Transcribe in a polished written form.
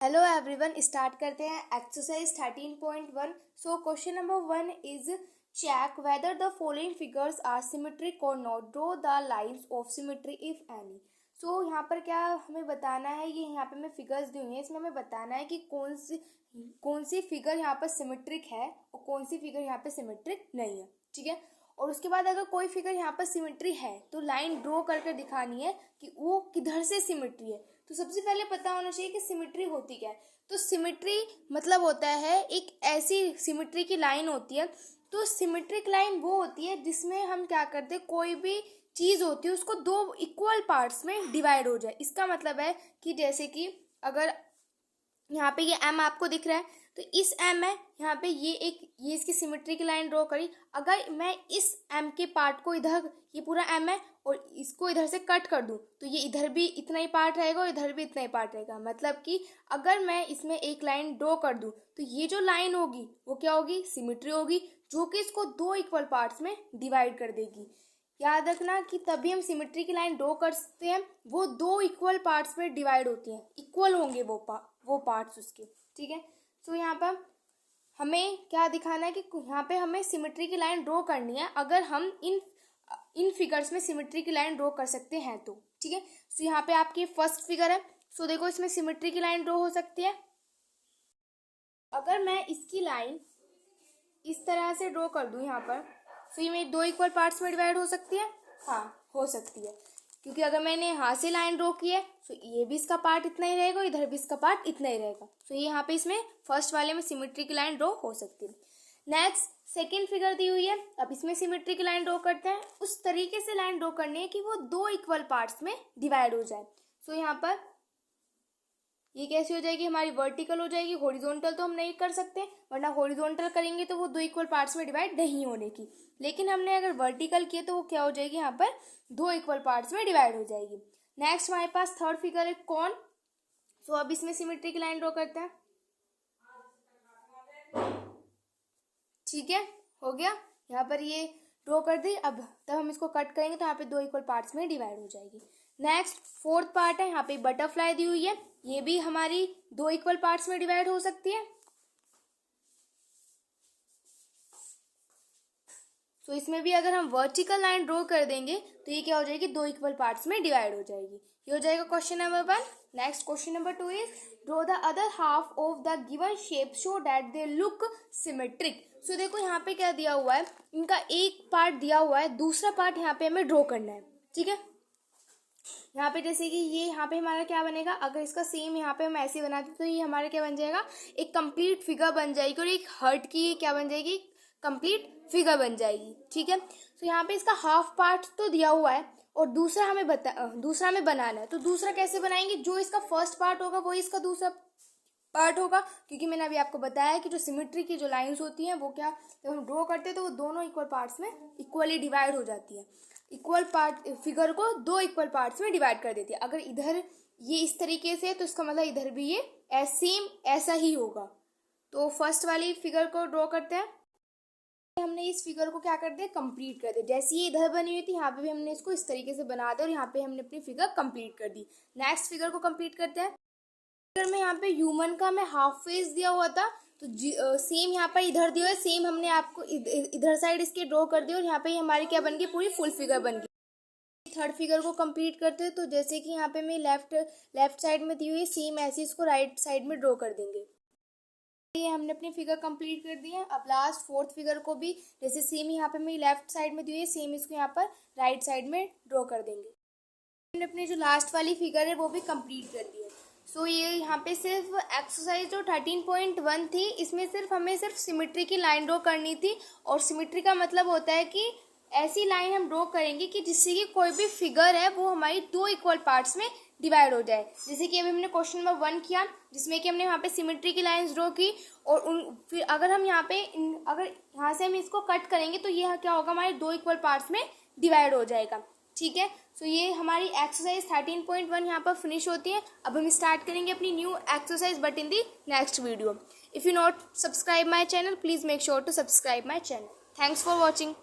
Hello everyone, start करते हैं exercise 13.1। So question number 1 is check whether the following figures are symmetric और not, draw the lines of symmetry if any. So यहाँ पर क्या हमें बताना है, ये यहाँ पे हमें फिगर्स दी हुई है, इसमें हमें बताना है कि कौन सी फिगर यहाँ पर सिमेट्रिक है और कौन सी फिगर यहाँ पे सिमेट्रिक नहीं है। ठीक है, और उसके बाद अगर कोई फिगर यहाँ पर सिमेट्री है तो लाइन ड्रॉ करके दिखानी है कि वो किधर से सिमेट्री है। तो सबसे पहले पता होना चाहिए कि सिमेट्री होती क्या है। तो सिमेट्री मतलब होता है एक ऐसी सिमेट्री की लाइन होती है। तो सिमेट्रिक लाइन वो होती है जिसमें हम क्या करते हैं, कोई भी चीज़ होती है उसको दो इक्वल पार्ट्स में डिवाइड हो जाए। इसका मतलब है कि जैसे कि अगर यहाँ पे ये एम आपको दिख रहा है तो इस एम है, यहाँ पे ये इसकी सिमेट्री की लाइन ड्रॉ करी। अगर मैं इस एम के पार्ट को इधर, ये पूरा एम है और इसको इधर से कट कर दूं तो ये इधर भी इतना ही पार्ट रहेगा और इधर भी इतना ही पार्ट रहेगा। मतलब कि अगर मैं इसमें एक लाइन ड्रॉ कर दूं तो ये जो लाइन होगी वो क्या होगी, सिमेट्री होगी, जो कि इसको दो इक्वल पार्ट्स में डिवाइड कर देगी। याद रखना कि तभी हम सिमेट्री की लाइन ड्रॉ करते हैं, वो दो इक्वल पार्ट्स में डिवाइड होती हैं, इक्वल होंगे वो पार्ट्स उसके। ठीक है, तो यहाँ पर हमें क्या दिखाना है कि यहाँ पे हमें सिमेट्री की लाइन ड्रॉ करनी है अगर हम इन फिगर्स में सिमेट्री की लाइन ड्रॉ कर सकते हैं तो। ठीक है, तो यहाँ पे आपकी फर्स्ट फिगर है। सो देखो इसमें सिमेट्री की लाइन ड्रॉ हो सकती है। अगर मैं इसकी लाइन इस तरह से ड्रॉ कर दूं यहाँ पर, तो ये मेरी दो इक्वल पार्ट्स में डिवाइड हो सकती है। हाँ, हो सकती है, क्योंकि अगर मैंने यहाँ से लाइन ड्रॉ की है तो ये भी इसका पार्ट इतना ही रहेगा, इधर भी इसका पार्ट इतना ही रहेगा। तो ये यहाँ पे इसमें फर्स्ट वाले में सिमेट्री की लाइन ड्रॉ हो सकती है। नेक्स्ट सेकेंड फिगर दी हुई है, अब इसमें सिमेट्री की लाइन ड्रॉ करते हैं। उस तरीके से लाइन ड्रॉ करनी है कि वो दो इक्वल पार्ट्स में डिवाइड हो जाए। सो यहाँ पर ये कैसी हो जाएगी, हमारी वर्टिकल हो जाएगी। हॉरिजॉन्टल तो हम नहीं कर सकते, वरना हॉरिजॉन्टल करेंगे तो वो दो इक्वल पार्ट्स में डिवाइड नहीं होने की। लेकिन हमने अगर वर्टिकल किए तो वो क्या हो जाएगी, यहाँ पर दो इक्वल पार्ट्स में डिवाइड हो जाएगी। नेक्स्ट हमारे पास थर्ड फिगर है कॉन। सो अब इसमें सिमेट्री की लाइन ड्रॉ करते हैं। ठीक है, हो गया, यहाँ पर ये ड्रॉ कर दी। अब तब हम इसको कट करेंगे तो यहाँ पे दो इक्वल पार्ट्स में डिवाइड हो जाएगी। नेक्स्ट फोर्थ पार्ट है, यहाँ पे बटरफ्लाई दी हुई है, ये भी हमारी दो इक्वल पार्ट्स में डिवाइड हो सकती है। तो इसमें भी अगर हम वर्टिकल लाइन ड्रॉ कर देंगे तो ये क्या हो जाएगी, दो इक्वल पार्ट्स में डिवाइड हो जाएगी। ये हो जाएगा question number 1। Next question number 2 is draw the other half of the given shape so that they look symmetric. So देखो यहाँ पे क्या दिया हुआ है, इनका एक पार्ट दिया हुआ है, दूसरा पार्ट यहाँ पे हमें ड्रॉ करना है। ठीक है, यहाँ पे जैसे कि ये यहाँ पे हमारा क्या बनेगा, अगर इसका सेम यहाँ पे हम ऐसे बनाते तो ये हमारा क्या बन जाएगा, एक कंप्लीट फिगर बन जाएगी और एक हर्ट की क्या बन जाएगी, कंप्लीट फिगर बन जाएगी। ठीक है, तो यहाँ पे इसका हाफ पार्ट तो दिया हुआ है और दूसरा हमें बनाना है। तो दूसरा कैसे बनाएंगे, जो इसका फर्स्ट पार्ट होगा वही इसका दूसरा पार्ट होगा, क्योंकि मैंने अभी आपको बताया कि जो सिमेट्री की जो लाइंस होती हैं वो क्या, जब हम ड्रॉ करते हैं तो वो दोनों इक्वल पार्ट्स में इक्वली डिवाइड हो जाती है। इक्वल पार्ट फिगर को दो इक्वल पार्ट्स में डिवाइड कर देती है। अगर इधर ये इस तरीके से तो इसका मतलब इधर भी ये सेम ऐसा ही होगा। तो फर्स्ट वाली फिगर को ड्रॉ करते हैं। हमने इस फिगर को क्या कर दिया, कंप्लीट कर दिया। जैसे ये इधर बनी हुई थी यहाँ पे भी हमने इसको इस तरीके से बना दिया और यहाँ पे हमने अपनी फिगर कंप्लीट कर दी। नेक्स्ट फिगर को कंप्लीट करते हैं। फिगर में यहाँ पे ह्यूमन का हमें हाफ फेस दिया हुआ था, तो सेम यहाँ पर इधर दिया हुआ है, सेम हमने आपको इधर साइड इसके ड्रॉ कर दिया और यहाँ पे हमारी क्या बन गई, पूरी फुल फिगर बन गई। थर्ड फिगर को कंप्लीट करते हैं, तो जैसे कि यहाँ पे मैं लेफ्ट साइड में दी हुई सेम ऐसे इसको राइट साइड में ड्रॉ कर देंगे। ये हमने अपनी फिगर कंप्लीट कर दी है। अब लास्ट फोर्थ फिगर को भी जैसे सेम यहाँ पे मैं लेफ्ट साइड में दी हुई है, सेम इसको यहाँ पर राइट साइड में ड्रॉ कर देंगे। हमने अपनी जो लास्ट वाली फिगर है वो भी कंप्लीट कर दी है। सो ये यहाँ पे सिर्फ एक्सरसाइज जो 13.1 थी, इसमें हमें सिर्फ सिमेट्री की लाइन ड्रॉ करनी थी। और सिमेट्री का मतलब होता है कि ऐसी लाइन हम ड्रॉ करेंगे कि जिससे कि कोई भी फिगर है वो हमारी दो इक्वल पार्ट्स में डिवाइड हो जाए। जैसे कि अभी हमने क्वेश्चन नंबर 1 किया, जिसमें कि हमने यहाँ पे सिमेट्री की लाइंस ड्रॉ की और फिर अगर हम यहाँ पे अगर यहाँ से हम इसको कट करेंगे तो ये क्या होगा, हमारे दो इक्वल पार्ट्स में डिवाइड हो जाएगा। ठीक है, सो ये हमारी एक्सरसाइज 13.1 यहाँ पर फिनिश होती है। अब हम स्टार्ट करेंगे अपनी new exercise but in the next video. If you not subscribe my channel, please make sure to subscribe my channel. Thanks for watching.